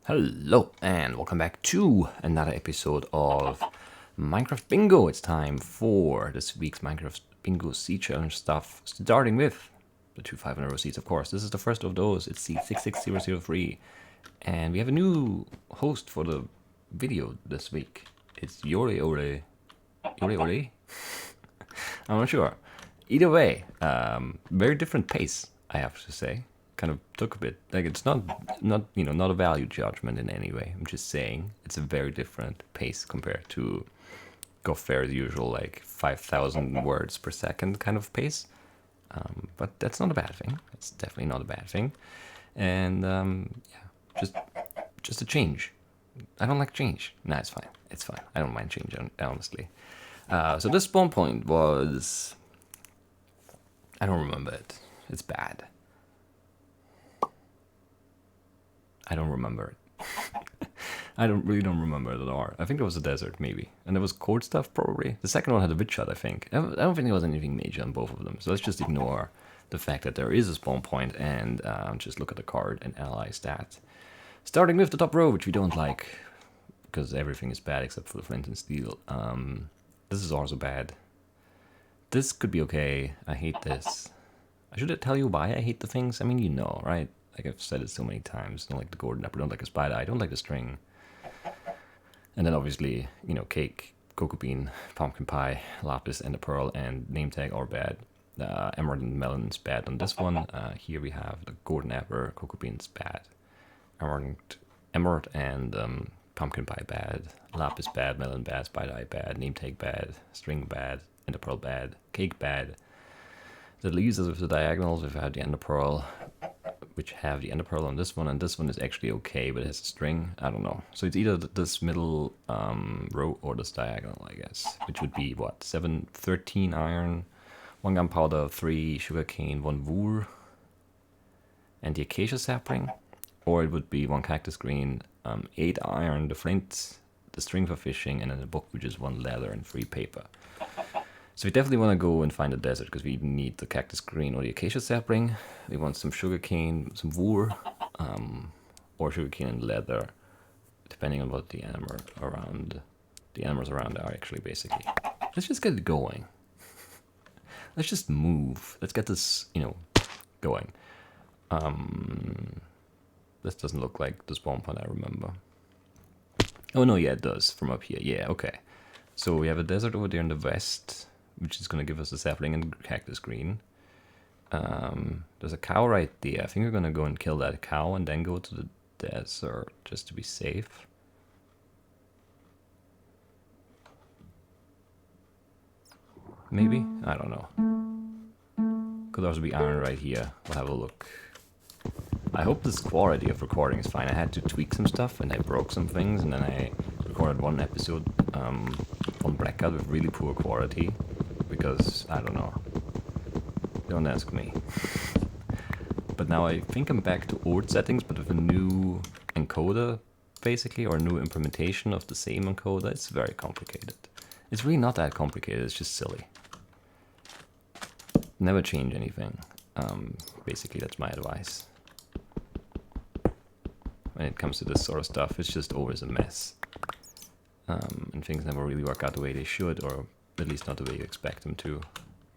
Hello and welcome back to another episode of Minecraft Bingo. It's time for this week's Minecraft Bingo Seed Challenge stuff, starting with the two 500 seeds, of course. This is the first of those. It's seed 66003. And we have a new host for the video this week. It's Yore Ore. Yore Ore? I'm not sure. Either way, very different pace, I have to say. Kind of took a bit. Like, it's not a value judgment in any way. I'm just saying it's a very different pace compared to Goffair's usual, like 5,000 words per second kind of pace. But that's not a bad thing. It's definitely not a bad thing. And just a change. I don't like change. Nah, it's fine. It's fine. I don't mind change, honestly. So this spawn point was... I don't remember it. It's bad. I don't remember it. I really don't remember it at all. I think it was a desert, maybe. And there was cold stuff, probably. The second one had a witch hut, I think. I don't think there was anything major on both of them. So let's just ignore the fact that there is a spawn point and just look at the card and analyze that. Starting with the top row, which we don't like, because everything is bad except for the flint and steel. This is also bad. This could be okay. I hate this. Should I tell you why I hate the things? I mean, you know, right? Like I've said it so many times. Don't like the golden apple, don't like the spider eye, don't like the string. And then obviously, cake, cocoa bean, pumpkin pie, lapis, and the pearl, and name tag are bad. Emerald and melon's bad on this one. Here we have the golden apple, cocoa bean's bad. Emerald and pumpkin pie bad. Lapis bad, melon bad, spider eye bad, name tag bad, string bad, and the pearl bad, cake bad. The leaves with the diagonals, we've had the ender pearl, which have the ender pearl on this one, and this one is actually okay, but it has a string. I don't know. So it's either this middle row or this diagonal, I guess, which would be what? 13 iron, 1 gunpowder, 3 sugarcane, 1 wool, and the acacia sapling. Or it would be 1 cactus green, 8 iron, the flint, the string for fishing, and then the book, which is 1 leather and 3 paper. So we definitely want to go and find a desert because we need the cactus green or the acacia sapling. We want some sugarcane, some wool, or sugarcane and leather, depending on what the animals around are actually, basically. Let's just get it going. Let's just move. Let's get this, going. This doesn't look like the spawn point I remember. Oh no, yeah, it does from up here. Yeah, okay. So we have a desert over there in the west, which is going to give us a sapling and cactus green. There's a cow right there. I think we're going to go and kill that cow and then go to the desert just to be safe. Maybe? I don't know. Could also be iron right here. We'll have a look. I hope this quality of recording is fine. I had to tweak some stuff and I broke some things, and then I recorded one episode on blackout with really poor quality because I don't know. Don't ask me. But now I think I'm back to old settings, but with a new encoder, basically, or a new implementation of the same encoder. It's very complicated. It's really not that complicated. It's just silly. Never change anything. Basically, that's my advice. When it comes to this sort of stuff, it's just always a mess. And things never really work out the way they should, or at least not the way you expect them to.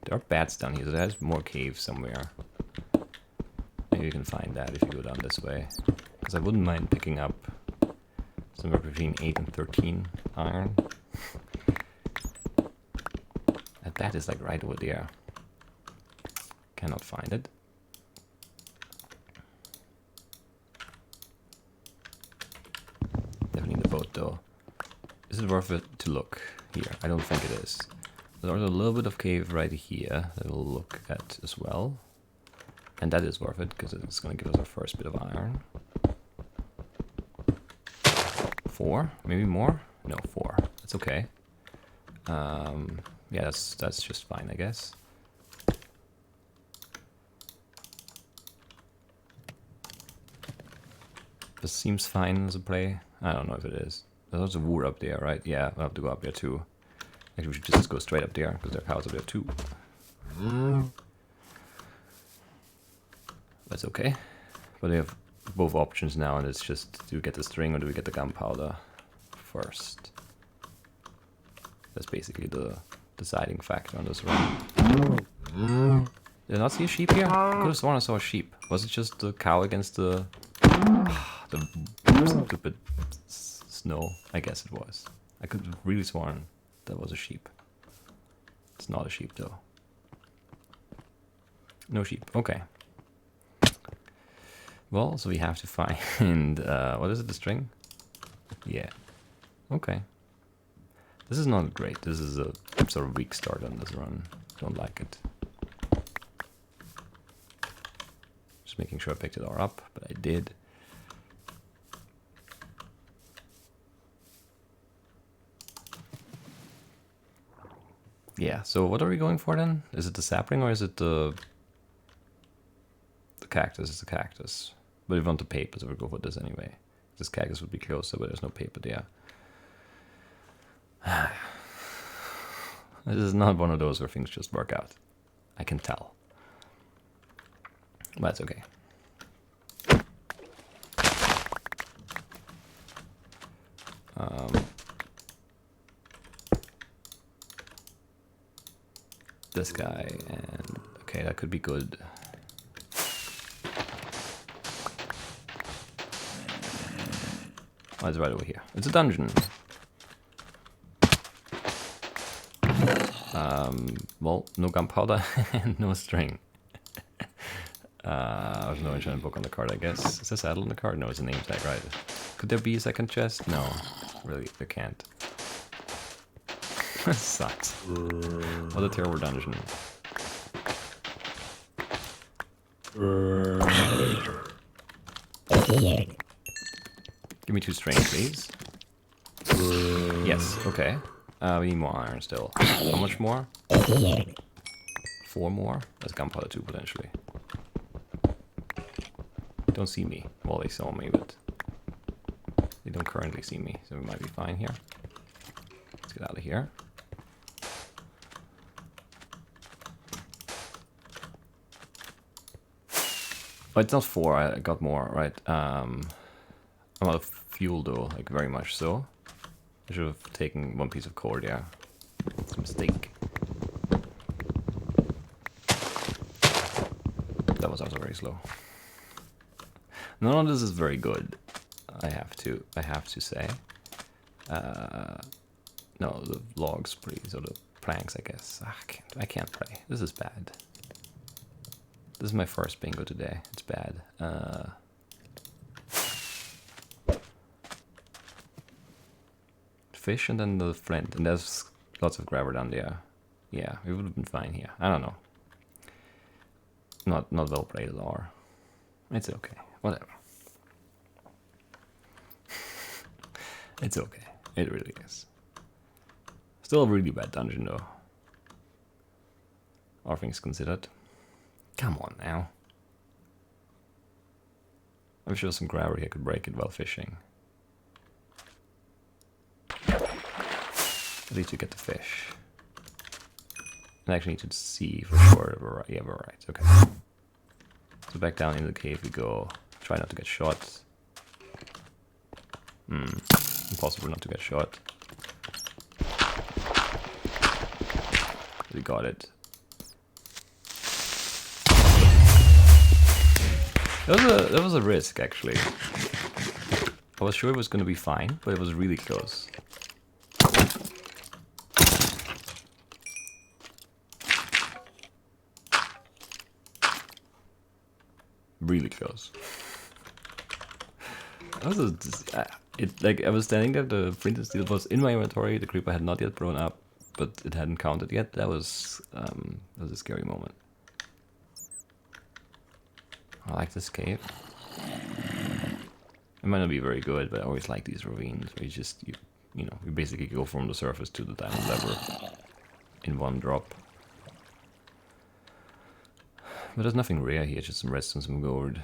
There are bats down here, so there's more caves somewhere. Maybe you can find that if you go down this way. Because I wouldn't mind picking up somewhere between 8 and 13 iron. That is like right over there. Cannot find it. Definitely in the boat though. Is it worth it to look here? I don't think it is. There's a little bit of cave right here that we'll look at as well. And that is worth it because it's going to give us our first bit of iron. 4? Maybe more? No, 4. That's okay. Yeah, that's just fine, I guess. This seems fine as a play. I don't know if it is. There's a wood up there, right? Yeah, we'll have to go up there too. Actually, we should just go straight up there because there are cows up there too. That's okay. But we have both options now, and it's just, do we get the string or do we get the gunpowder first? That's basically the deciding factor on this run. Did I not see a sheep here? I could have sworn I saw a sheep. Was it just the cow against the stupid snow? I guess it was. I could have really sworn that was a sheep. It's not a sheep though. No sheep. Okay. Well, so we have to find what is it? The string? Yeah. Okay. This is not great. This is a sort of weak start on this run. Don't like it. Just making sure I picked it all up, but I did. Yeah, so what are we going for then? Is it the sapling or is it the cactus? It's the cactus. But we want the paper, so we'll go for this anyway. This cactus would be closer, but there's no paper there. This is not one of those where things just work out. I can tell. But it's okay. This guy, and okay, that could be good. Oh, it's right over here. It's a dungeon. Well, no gunpowder and no string. There's no enchantment book on the card, I guess. Is this saddle on the card? No, it's a name tag, right? Could there be a second chest? No, really, there can't. Sucks. What a terrible dungeon. Give me 2 string, please. Yes, okay. We need more iron still. How much more? 4 more? That's gunpowder 2 potentially. Don't see me. Well, they saw me, but they don't currently see me, so we might be fine here. Let's get out of here. Oh, it's not 4, I got more, right? I'm out of fuel though, like very much so. I should have taken 1 piece of cord, yeah. It's a mistake. That was also very slow. None of this is very good. I have to say. No, the logs, please, or the planks, I guess. I can't play. This is bad. This is my first bingo today. It's bad. Fish and then the flint, and there's lots of gravel down there. Yeah, we would have been fine here. I don't know. Not well played at all. It's okay. Whatever. It's okay. It really is. Still a really bad dungeon though. All things considered. Come on now. I'm sure some gravel here could break it while fishing. At least you get the fish. I actually need to see for sure. Yeah, we're right. Okay. So back down in the cave we go. Try not to get shot. Impossible not to get shot. We got it. That was a risk, actually. I was sure it was going to be fine, but it was really close. Really close. That was like I was standing there, the printed steel was in my inventory, the creeper had not yet blown up, but it hadn't counted yet. That was a scary moment. I like this cave. It might not be very good, but I always like these ravines where you know, you basically go from the surface to the diamond level in one drop. But there's nothing rare here, just some redstone, some gold.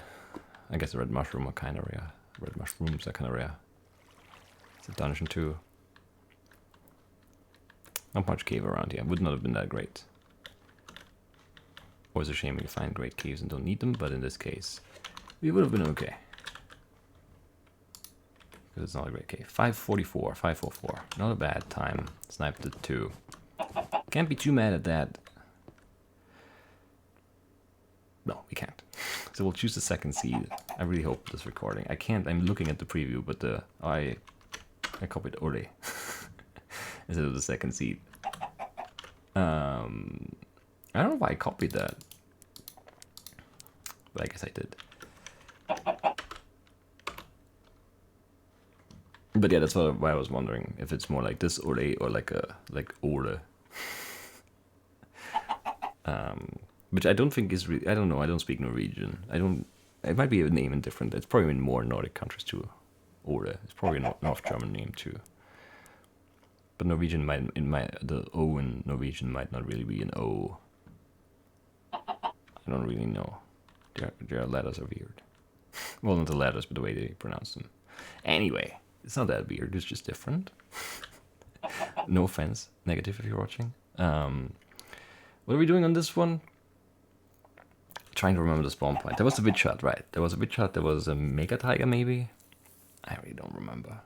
I guess the red mushroom are kind of rare. Red mushrooms are kind of rare. It's a dungeon too. Not much cave around here. Would not have been that great. Always a shame when you find great caves and don't need them, but in this case, we would have been okay. because it's not a great cave. 544, 544. Not a bad time. Sniped at 2. Can't be too mad at that. No, we can't. So we'll choose the second seed. I really hope this recording. I can't. I'm looking at the preview, but I copied Ore instead of the second seed. I don't know why I copied that, but I guess I did. But yeah, that's why I was wondering if it's more like this Ore or like Ore. Which I don't think is really, I don't know, I don't speak Norwegian. It might be a name in different, it's probably in more Nordic countries too. Ore, it's probably a North German name too. But Norwegian the O in Norwegian might not really be an O. I don't really know. Their letters are weird. Well, not the letters, but the way they pronounce them. Anyway, it's not that weird, it's just different. No offense, negative if you're watching. What are we doing on this one? Trying to remember the spawn point. There was a witch hut, right? There was a witch hut, there was a mega tiger maybe? I really don't remember.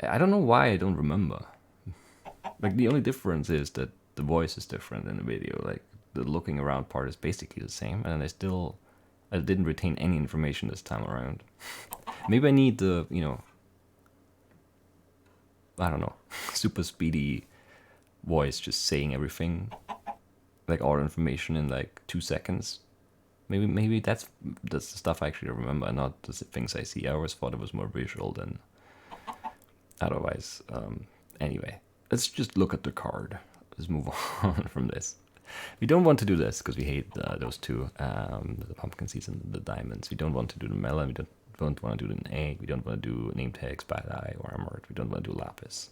I don't know why I don't remember. Like, the only difference is that the voice is different in the video. Like, the looking around part is basically the same, and I didn't retain any information this time around. Maybe I need the, you know, I don't know, super speedy voice just saying everything, like all information in like 2 seconds. Maybe that's the stuff I actually remember, not the things I see. I always thought it was more visual than otherwise. Anyway, let's just look at the card. Let's move on from this. We don't want to do this because we hate those two, the pumpkin seeds and the diamonds. We don't want to do the melon. We don't want to do an egg. We don't want to do name tags, bad eye, or emerald. We don't want to do lapis.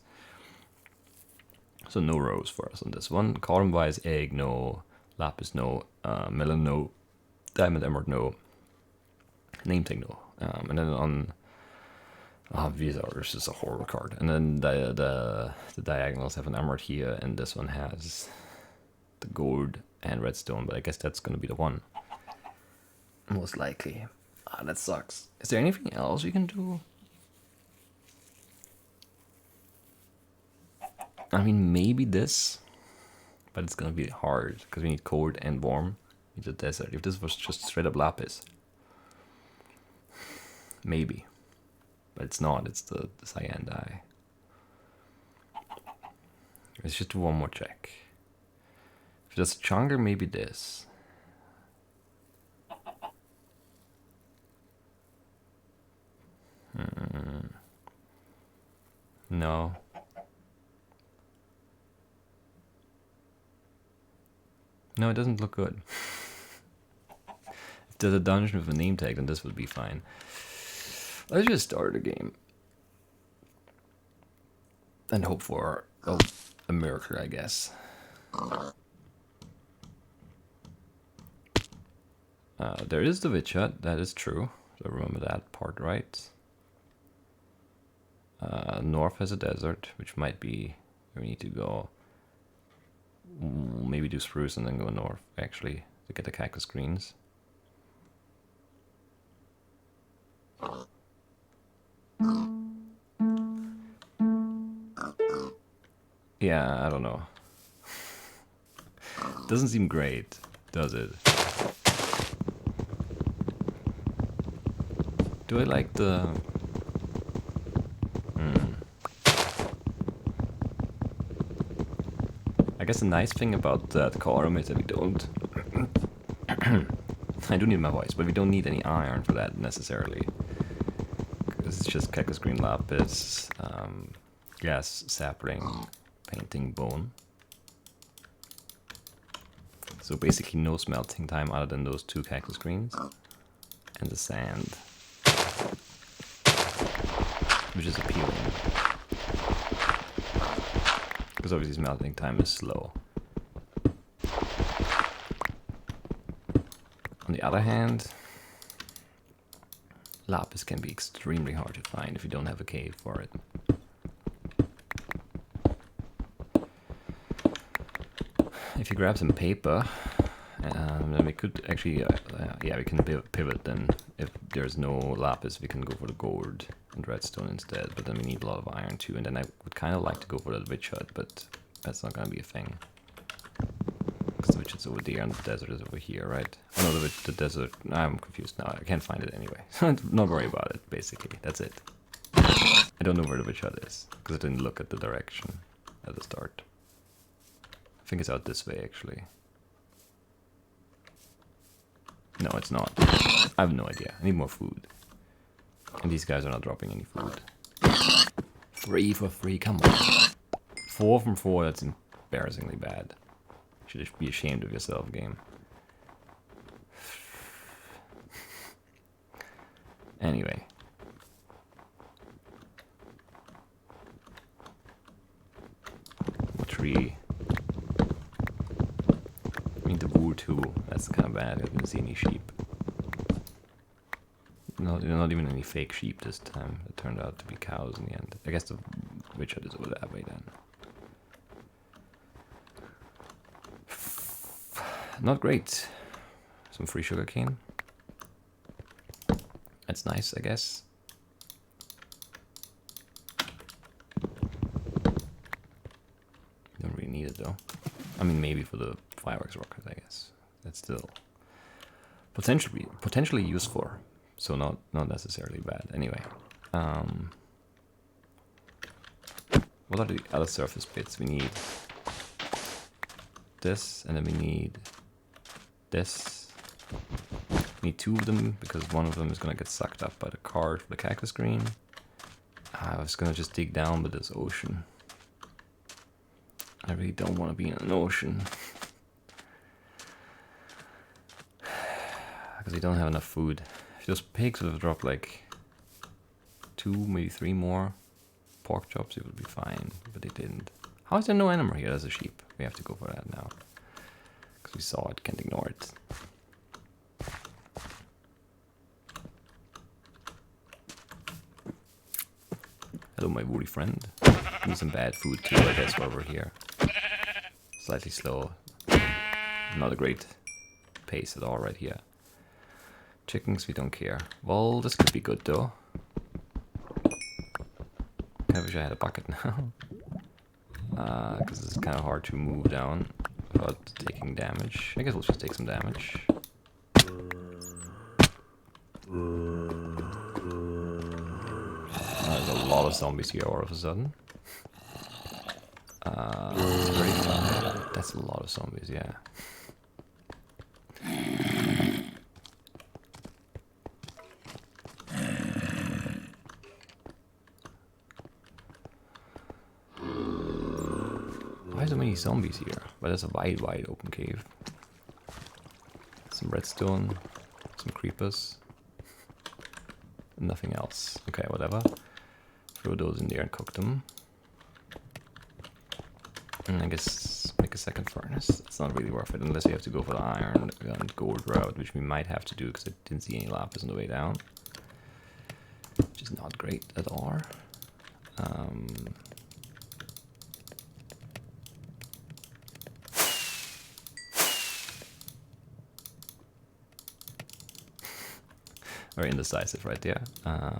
So no rose for us on this one. Column wise, egg no, lapis no, melon no, diamond emerald no, name tag no. And then on this is a horror card. And then the diagonals have an emerald here, and this one has the gold and redstone. But I guess that's gonna be the one, most likely. That sucks. Is there anything else we can do? I mean, maybe this, but it's gonna be hard because we need cold and warm. We need a desert. If this was just straight up lapis, maybe, but it's not. It's the cyan dye. Let's just do one more check. If it's stronger, maybe this. No. No, it doesn't look good. If there's a dungeon with a name tag, then this would be fine. Let's just start a game. And hope for a miracle, I guess. There is the witch hut, that is true. So remember that part, right? North has a desert, which might be where we need to go. Maybe do spruce and then go north, actually, to get the cactus greens. Yeah, I don't know. Doesn't seem great, does it? Do I like the... I guess the nice thing about that column is that we don't... I do need my voice, but we don't need any iron for that necessarily. Because it's just cactus green lapis, glass sapling, painting bone. So basically no smelting time other than those 2 cactus greens. And the sand. Which is appealing. Because obviously smelting time is slow. On the other hand, lapis can be extremely hard to find if you don't have a cave for it. If you grab some paper Then we could actually, yeah, we can pivot then. If there's no lapis, we can go for the gold and redstone instead. But then we need a lot of iron too. And then I would kind of like to go for that witch hut, but that's not going to be a thing. Because the witch hut's over there and the desert is over here, right? Oh no, the desert, I'm confused now. I can't find it anyway. Not worry about it, basically. That's it. I don't know where the witch hut is, because I didn't look at the direction at the start. I think it's out this way, actually. No, it's not. I have no idea. I need more food. And these guys are not dropping any food. 3 for 3, come on. 4 from 4, that's embarrassingly bad. You should be ashamed of yourself, game. Anyway. Tree. I mean the wool too, that's kind of bad. I didn't see any sheep. No, not even any fake sheep this time. It turned out to be cows in the end. I guess the witch hut is over that way then. Not great. Some free sugarcane. That's nice, I guess. Don't really need it though. I mean, maybe for the fireworks rocket, I guess. That's still potentially useful. So not necessarily bad. Anyway, what are the other surface bits we need? This, and then we need this. We need 2 of them because one of them is gonna get sucked up by the card for the cactus green. I was gonna just dig down with this ocean. I really don't want to be in an ocean. Because we don't have enough food. If those pigs would have dropped like 2, maybe 3 more pork chops, it would be fine. But they didn't. How is there no animal here? There's a sheep. We have to go for that now. Because we saw it, can't ignore it. Hello, my woolly friend. Need some bad food too, I guess, while we're here. Slightly slow. Not a great pace at all right here. Chickens, we don't care. Well, this could be good though. I wish I had a bucket now. Because this is kind of hard to move down without taking damage. I guess we'll just take some damage. There's a lot of zombies here all of a sudden. That's a lot of zombies, yeah. Why are so many zombies here? Well, there's a wide open cave. Some redstone, some creepers. Nothing else. Okay, whatever. Throw those in there and cook them. And I guess make a second furnace. It's not really worth it unless you have to go for the iron and gold route, which we might have to do because I didn't see any lapis on the way down. Which is not great at all. Very indecisive right there.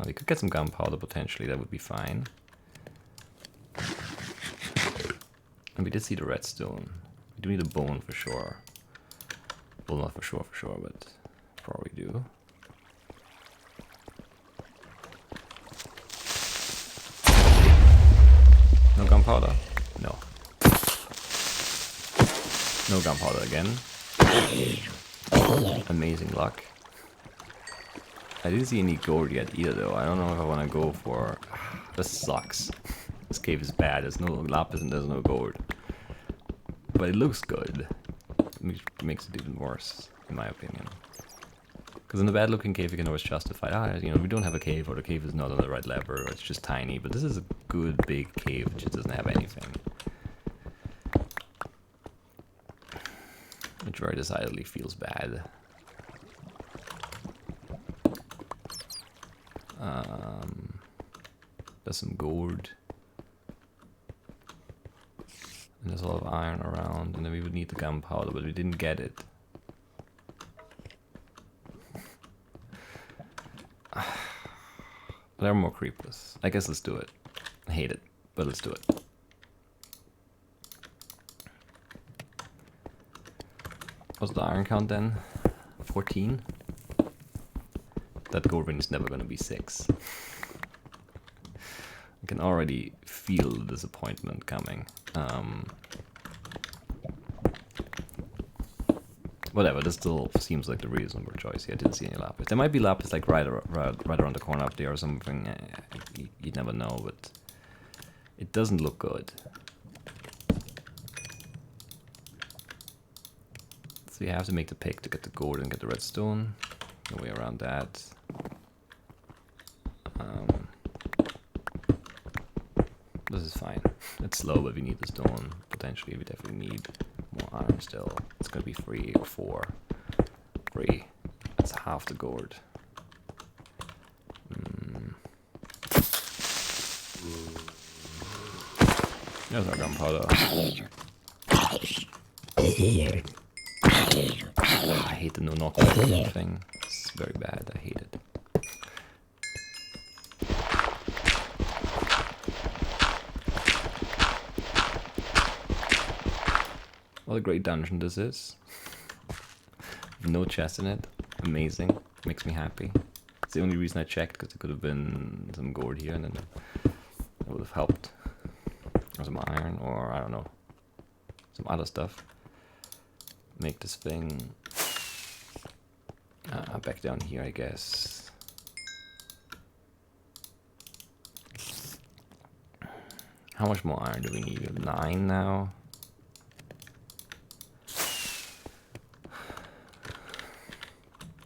We could get some gunpowder potentially, that would be fine. And we did see the redstone. We do need a bone for sure. Well, not for sure, but probably do. No gunpowder? No. No gunpowder again. Amazing luck. I didn't see any gold yet either though. I don't know if I want to go for... This sucks. This cave is bad. There's no lapis and there's no gold. But it looks good. Which makes it even worse, in my opinion. Because in a bad looking cave you can always justify, you know, we don't have a cave or the cave is not on the right level or it's just tiny. But this is a good big cave which just doesn't have anything. Which very decidedly feels bad. There's some gold. And there's a lot of iron around, and then we would need the gunpowder, but we didn't get it. There are more creepers. I guess let's do it. I hate it, but let's do it. What's the iron count then? 14? That gold ring is never gonna be 6. I can already feel the disappointment coming. Whatever, this still seems like the reasonable choice here. I didn't see any lapis. There might be lapis like right around the corner up there or something. You never know, but it doesn't look good. So you have to make the pick to get the gold and get the redstone. No way around that. This is fine. It's slow, but we need the stone. Potentially, we definitely need more iron still. It's gonna be 3 or 4. 3. That's half the gold. There's our gunpowder. I hate the no knockback thing. It's very bad. I hate it. What a great dungeon this is. No chest in it. Amazing. Makes me happy. It's the only reason I checked, because there could have been some gold here and then that would have helped. Or some iron, or I don't know. Some other stuff. Make this thing back down here, I guess. How much more iron do we need? We have 9 now.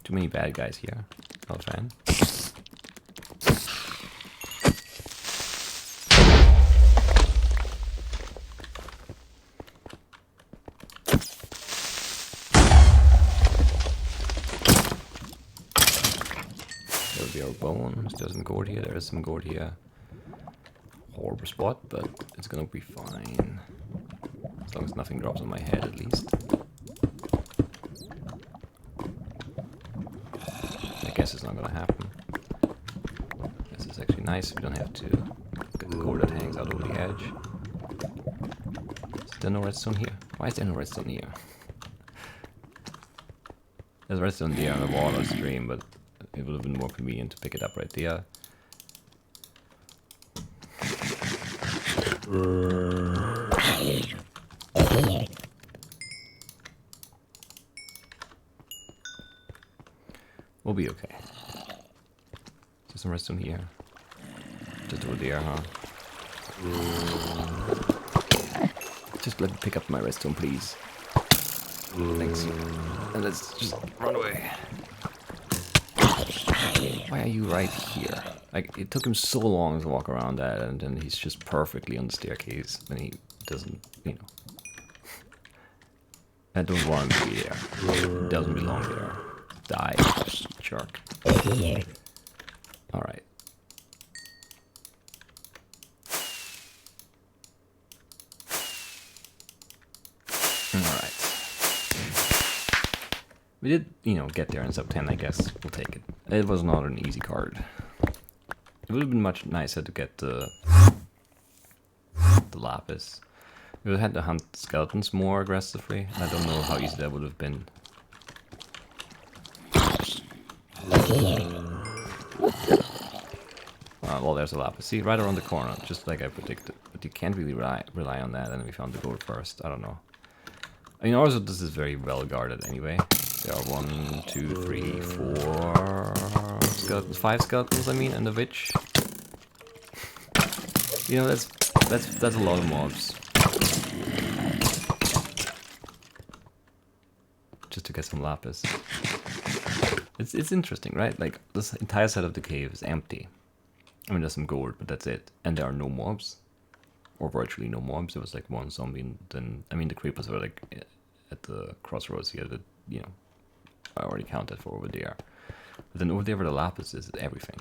Too many bad guys here. Not a fan. There'll be our bones. There's some gold here. There is some gold here. Horrible spot, but it's gonna be fine. As long as nothing drops on my head, at least. I guess it's not gonna happen. This is actually nice. We don't have to get the gold that hangs out over the edge. Is there no redstone here? Why is there no redstone here? There's redstone there on the water stream, but it would have been more convenient to pick it up right there. We'll be okay. There's some redstone here. Just over there, huh? Just let me pick up my redstone, please. Thanks. And let's just run away. Why are you right here? Like, it took him so long to walk around that, and then he's just perfectly on the staircase when he doesn't, you know. I don't want him to be there. He doesn't belong there. Die, jerk. Alright. Alright. We did, you know, get there in sub 10, I guess. We'll take it. It was not an easy card. It would have been much nicer to get the lapis. We would have had to hunt skeletons more aggressively. I don't know how easy that would have been. Well, there's a lapis. See, right around the corner, just like I predicted. But you can't really rely on that, and we found the gold first. I don't know. I mean, also, this is very well guarded anyway. There are 1, 2, 3, 4 skeletons, 5 skeletons, I mean, and a witch. You know, that's a lot of mobs. Just to get some lapis. It's interesting, right? Like, this entire side of the cave is empty. I mean, there's some gold, but that's it. And there are no mobs. Or virtually no mobs. There was like 1 zombie, and then, I mean, the creepers were like at the crossroads here that, you know, I already counted for over there. But then over there where the lapis is everything.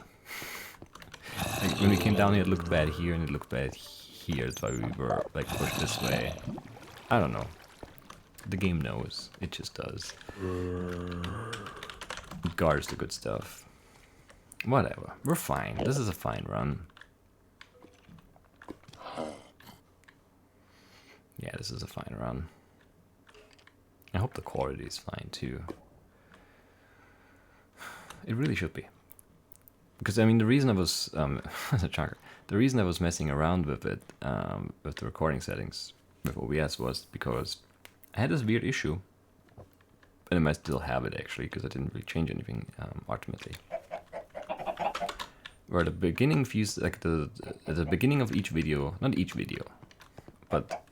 Like, when we came down here, it looked bad here, and it looked bad here. That's why we were, like, pushed this way. I don't know. The game knows. It just does. It guards the good stuff. Whatever. We're fine. This is a fine run. Yeah, this is a fine run. I hope the quality is fine too. It really should be. Because I mean, the reason I was the reason I was messing around with it, with the recording settings with OBS, was because I had this weird issue, and I might still have it actually, because I didn't really change anything ultimately. Where the beginning feels like at the beginning of each video, not each video, but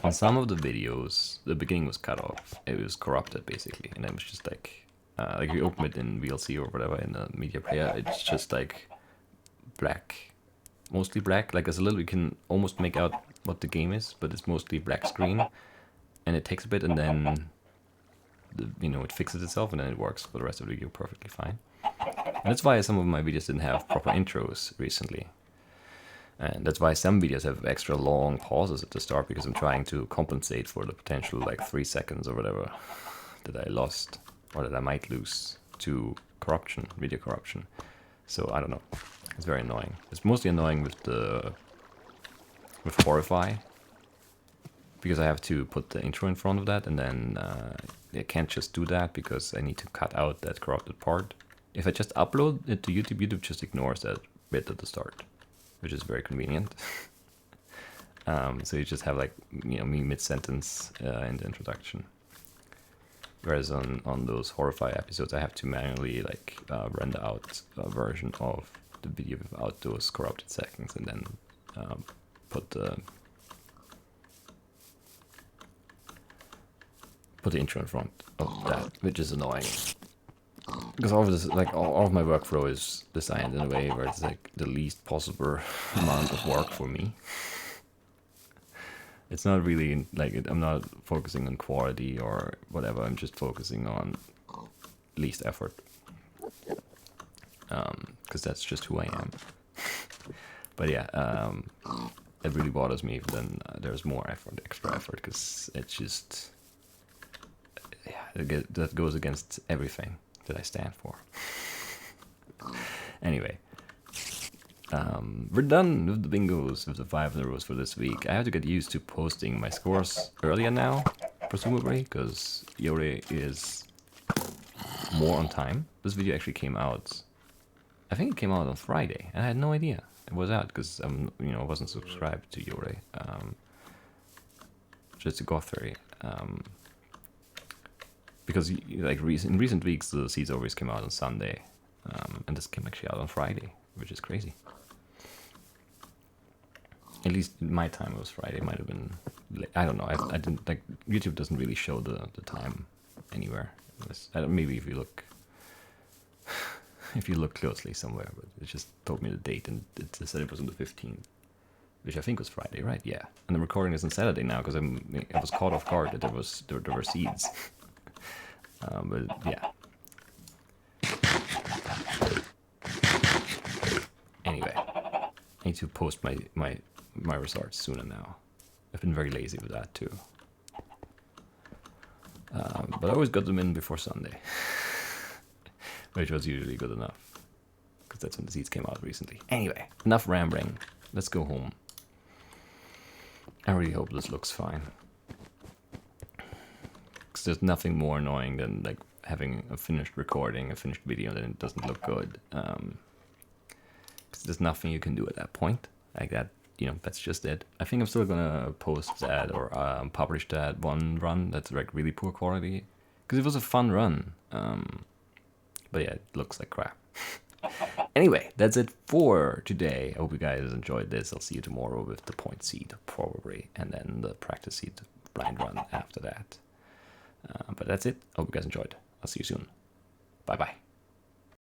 on some of the videos, the beginning was cut off. It was corrupted basically, and it was just like you open it in VLC or whatever in the media player, it's just like black, mostly black. Like as a little, you can almost make out what the game is, but it's mostly black screen, and it takes a bit, and then it fixes itself, and then it works for the rest of the video perfectly fine. And that's why some of my videos didn't have proper intros recently. And that's why some videos have extra long pauses at the start, because I'm trying to compensate for the potential like 3 seconds or whatever that I lost or that I might lose to corruption, video corruption. So I don't know. It's very annoying. It's mostly annoying with Horrify, because I have to put the intro in front of that, and then I can't just do that because I need to cut out that corrupted part. If I just upload it to YouTube, YouTube just ignores that bit at the start, which is very convenient. So you just have like me mid-sentence in the introduction. Whereas on those Horrify episodes, I have to manually like render out a version of the video without those corrupted seconds, and then put the intro in front of that, which is annoying. Because all of this, like all of my workflow is designed in a way where it's like the least possible amount of work for me. It's not really like I'm not focusing on quality or whatever. I'm just focusing on least effort, because that's just who I am. But yeah, it really bothers me when there's more effort, extra effort, because it's just that goes against everything that I stand for. Anyway, we're done with the bingos, with the 5 in a row for this week. I have to get used to posting my scores earlier now, presumably, because Yore is more on time. This video actually came out, I think it came out on Friday, and I had no idea it was out, because I wasn't subscribed to Yore, just to Gothary. Because like in recent weeks, the seeds always came out on Sunday, and this came actually out on Friday, which is crazy. At least in my time it was Friday. It might have been late. I don't know. I didn't like YouTube doesn't really show the time anywhere. Maybe if you look closely somewhere, but it just told me the date, and it said it was on the 15th, which I think was Friday, right? Yeah. And the recording is on Saturday now, because I was caught off guard that there were seeds. But yeah. Anyway, I need to post my results sooner now. I've been very lazy with that too. But I always got them in before Sunday, which was usually good enough, because that's when the seeds came out recently. Anyway, enough rambling. Let's go home. I really hope this looks fine. Because there's nothing more annoying than like having a finished recording, a finished video, and then it doesn't look good. Because there's nothing you can do at that point. Like that, that's just it. I think I'm still gonna post that or publish that one run that's like really poor quality, because it was a fun run. But yeah, it looks like crap. Anyway, that's it for today. I hope you guys enjoyed this. I'll see you tomorrow with the point seed, probably, and then the practice seed blind run after that. But that's it. I hope you guys enjoyed. I'll see you soon. Bye-bye.